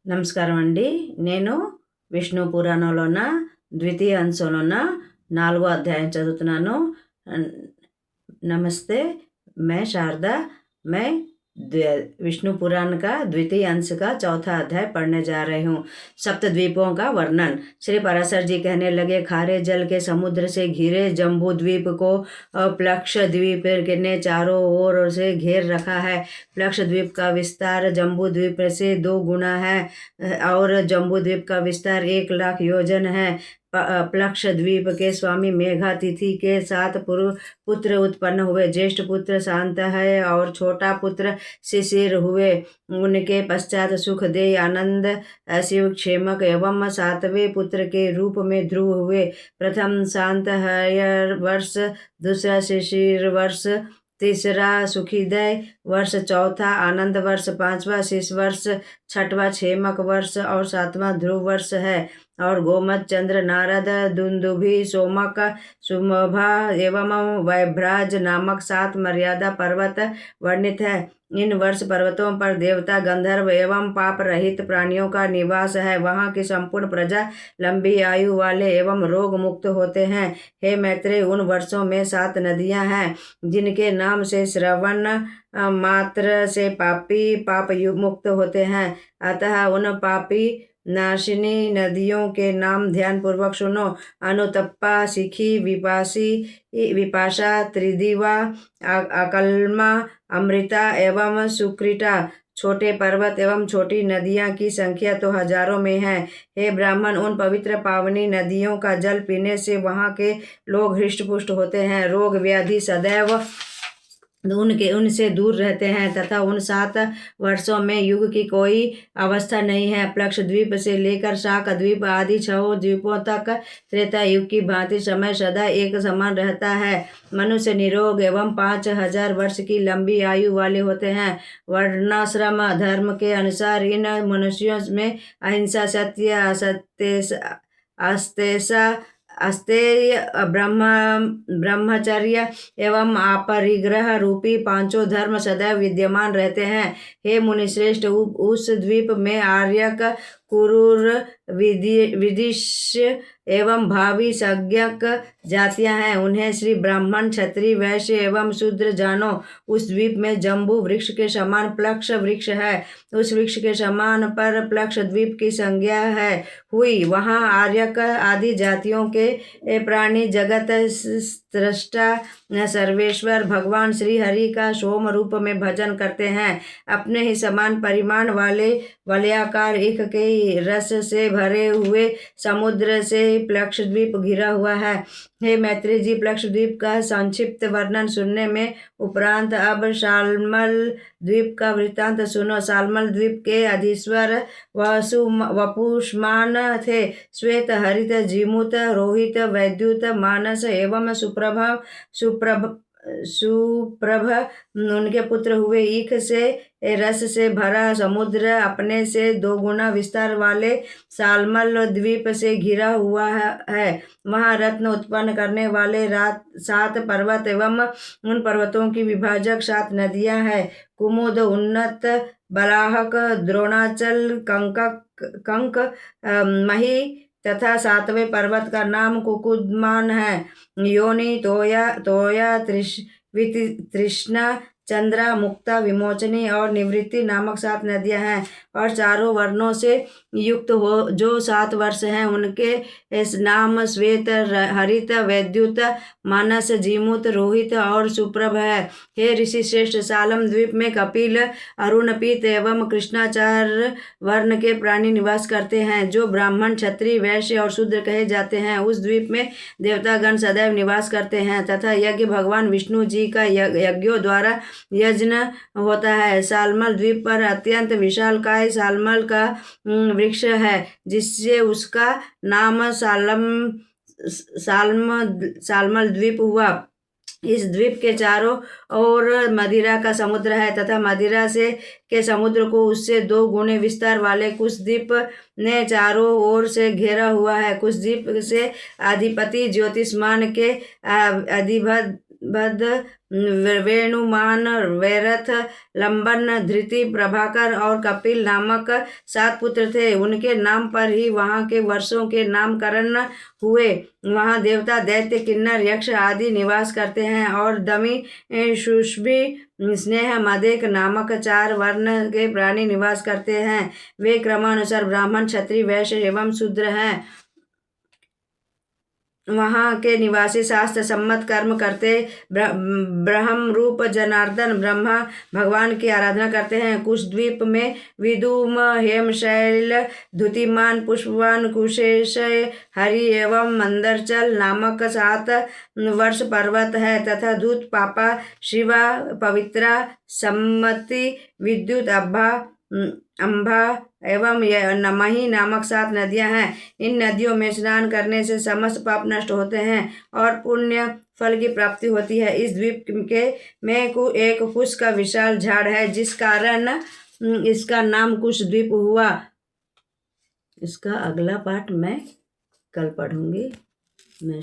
నమస్కారం అండి. నేను విష్ణు పురాణంలోన ద్వితీయ అంశంలోన 4వ అధ్యాయం చదువుతున్నాను. नमस्ते, मैं शारदा। मैं विष्णु पुराण का द्वितीय अंश का चौथा अध्याय पढ़ने जा रही हूँ। सप्तद्वीपों का वर्णन। श्री पराशर जी कहने लगे, खारे जल के समुद्र से घिरे जम्बू द्वीप को प्लक्ष द्वीप ने चारों ओर से घेर रखा है। प्लक्ष द्वीप का विस्तार जम्बू द्वीप से 2 गुना है और जम्बू द्वीप का विस्तार 1,00,000 योजन है। प्लक्ष द्वीप के स्वामी मेघातिथि के 7 पुत्र उत्पन्न हुए। ज्येष्ठ पुत्र शांत है और छोटा पुत्र शिशिर हुए। उनके पश्चात सुखदेव, आनंद, शिव क्षेमक एवं 7वें पुत्र के रूप में ध्रुव हुए। प्रथम शांत है वर्ष, दूसरा शिशिर वर्ष, तीसरा सुखीदय वर्ष, चौथा आनंद वर्ष, 5वां शिश वर्ष, 6वां क्षेमक वर्ष और 7वां ध्रुव वर्ष है। और गोमत, चंद्र, नारद, दुंदुभि, सोमक, सुमभा एवं वैभ्राज नामक 7 मर्यादा पर्वत वर्णित है। इन वर्ष पर्वतों पर देवता, गंधर्व एवं पाप रहित प्राणियों का निवास है। वहाँ की संपूर्ण प्रजा लंबी आयु वाले एवं रोग मुक्त होते हैं। हे मैत्रेय, उन वर्षों में 7 नदियां हैं जिनके नाम से श्रवण मात्र से पापी पाप मुक्त होते हैं। अतः उन पापी नाशिनी नदियों के नाम ध्यान पूर्वक सुनो। अनुतप्पा, सिखी, विपाशा, त्रिदिवा, अकल्मा, अमृता एवं सुकृता। छोटे पर्वत एवं छोटी नदियां की संख्या तो हजारों में है। हे ब्राह्मण, उन पवित्र पावनी नदियों का जल पीने से वहाँ के लोग हृष्ट-पुष्ट होते हैं। रोग व्याधि सदैव उनसे दूर रहते हैं तथा उन 7 वर्षों में युग की कोई अवस्था नहीं है। प्लक्ष द्वीप से लेकर शाक द्वीप आदि 6 द्वीपों तक त्रेता युग की भांति समय सदा एक समान रहता है। मनुष्य निरोग एवं 5,000 वर्ष की लंबी आयु वाले होते हैं। वर्णाश्रम धर्म के अनुसार इन मनुष्यों में अहिंसा, सत्य, अस्तेय, ब्रह्मचर्य एवं अपरिग्रह रूपी 5 धर्म सदैव विद्यमान रहते हैं। हे मुनिश्रेष्ठ, उस द्वीप में आर्यक, कुरूर, विदिष्य एवं भावी संज्ञक जातियां हैं। उन्हें श्री ब्राह्मण, क्षत्रिय, वैश्य एवं शूद्र जानो। उस द्वीप में जम्बू वृक्ष के समान प्लक्ष वृक्ष है। उस वृक्ष के समान पर प्लक्ष द्वीप की संज्ञा है हुई। वहाँ आर्यक आदि जातियों के प्राणी जगत स्रष्टा सर्वेश्वर भगवान श्री हरि का सोम रूप में भजन करते हैं। अपने ही समान परिमाण वाले वलयाकार ईख के रस से भरे हुए समुद्र से प्लक्ष द्वीप घिरा हुआ है। हे मैत्री जी, प्लक्ष द्वीप का संक्षिप्त वर्णन सुनने में उपरांत अब शाल्मल द्वीप का वृत्तांत सुनो। शाल्मल द्वीप के अधीश्वर वपुष्मान थे। श्वेत, हरित, जीमूत, रोहित, वैद्युत, मानस एवं सुप्रभ उनके पुत्र हुए। ईख से रस से भरा समुद्र अपने से 2 गुना विस्तार वाले शाल्मल द्वीप से घिरा हुआ है। वहाँ रत्न उत्पन्न करने वाले 7 पर्वत एवं उन पर्वतों की विभाजक 7 नदियां हैं। कुमुद, उन्नत, बलाहक, द्रोणाचल, कंक, मही तथा 7वें पर्वत का नाम कुकुदमान है। योनि, तोया, तृष्णा, चंद्रा, मुक्ता, विमोचनी और निवृत्ति नामक 7 नदियां हैं। और चारों वर्णों से युक्त हो जो 7 वर्ष हैं उनके इस नाम श्वेत, हरित, वैद्युत, मानस, जीमूत, रोहित और सुप्रभ है। हे ऋषि श्रेष्ठ, सालम द्वीप में कपिल, अरुण, पीत एवं कृष्णाचार्य वर्ण के प्राणी निवास करते हैं जो ब्राह्मण, क्षत्रिय, वैश्य और शूद्र कहे जाते हैं। उस द्वीप में देवतागण सदैव निवास करते हैं तथा यज्ञ भगवान विष्णु जी का यज्ञों द्वारा यज्ञ होता है। शाल्मल द्वीप पर अत्यंत विशालकाय शाल्मल का वृक्ष है जिससे उसका नाम शाल्मल द्वीप हुआ। इस द्वीप के चारों ओर मदिरा का समुद्र है तथा मदिरा से के समुद्र को उससे 2 गुने विस्तार वाले कुश द्वीप ने चारों ओर से घेरा हुआ है। कुश द्वीप से अधिपति ज्योतिष्मान के बद वेणुमान, वैरथ, लंबन, धृति, प्रभाकर और कपिल नामक 7 पुत्र थे। उनके नाम पर ही वहाँ के वर्षों के नामकरण हुए। वहाँ देवता, दैत्य, किन्नर, यक्ष आदि निवास करते हैं और दमी, शुष्भी, स्नेह, मदेक नामक 4 वर्ण के प्राणी निवास करते हैं। वे क्रमानुसार ब्राह्मण, क्षत्रिय, वैश्य एवं शूद्र हैं। वहाँ के निवासी शास्त्र सम्मत कर्म करते ब्रह्म रूप जनार्दन ब्रह्मा भगवान की आराधना करते हैं। कुश द्वीप में विदुम, हेमशैल, द्युतिमान, पुष्पवान, कुशेश, हरि एवं मंदरचल नामक 7 वर्ष पर्वत है तथा दूत, पापा, शिवा, पवित्रा, सम्मति, विद्युत, अम्भा एवं नमही नामक 7 नदियां हैं। इन नदियों में स्नान करने से समस्त पाप नष्ट होते हैं और पुण्य फल की प्राप्ति होती है। इस द्वीप के में एक कुश का विशाल झाड़ है, जिस कारण इसका नाम कुश द्वीप हुआ। इसका अगला पाठ मैं कल पढ़ूंगी। मैं